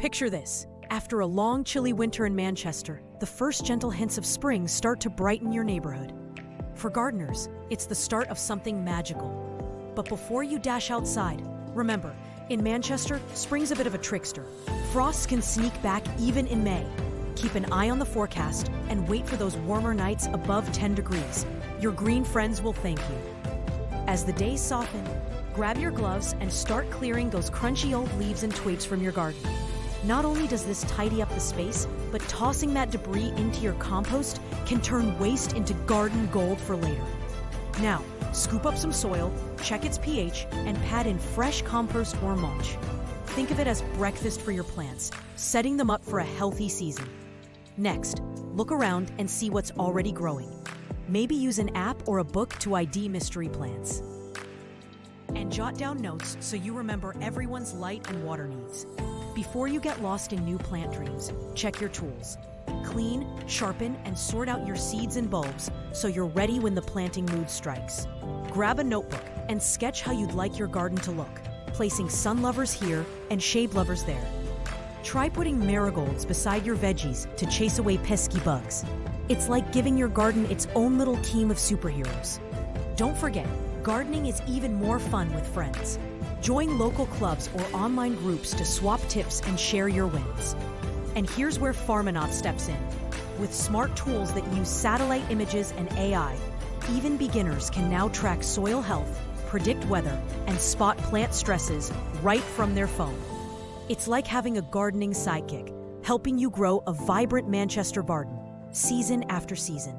Picture this. After a long, chilly winter in Manchester, the first gentle hints of spring start to brighten your neighborhood. For gardeners, it's the start of something magical. But before you dash outside, remember, in Manchester, spring's a bit of a trickster. Frosts can sneak back even in May. Keep an eye on the forecast and wait for those warmer nights above 10 degrees. Your green friends will thank you. As the days soften, grab your gloves and start clearing those crunchy old leaves and twigs from your garden. Not only does this tidy up the space, but tossing that debris into your compost can turn waste into garden gold for later. Now, scoop up some soil, check its pH, and pat in fresh compost or mulch. Think of it as breakfast for your plants, setting them up for a healthy season. Next, look around and see what's already growing. Maybe use an app or a book to ID mystery plants. And jot down notes so you remember everyone's light and water needs. Before you get lost in new plant dreams, check your tools. Clean, sharpen, and sort out your seeds and bulbs so you're ready when the planting mood strikes. Grab a notebook and sketch how you'd like your garden to look, placing sun lovers here and shade lovers there. Try putting marigolds beside your veggies to chase away pesky bugs. It's like giving your garden its own little team of superheroes. Don't forget, gardening is even more fun with friends. Join local clubs or online groups to swap tips and share your wins. And here's where Farmonaut steps in. With smart tools that use satellite images and AI, even beginners can now track soil health, predict weather, and spot plant stresses right from their phone. It's like having a gardening sidekick, helping you grow a vibrant Manchester garden, season after season.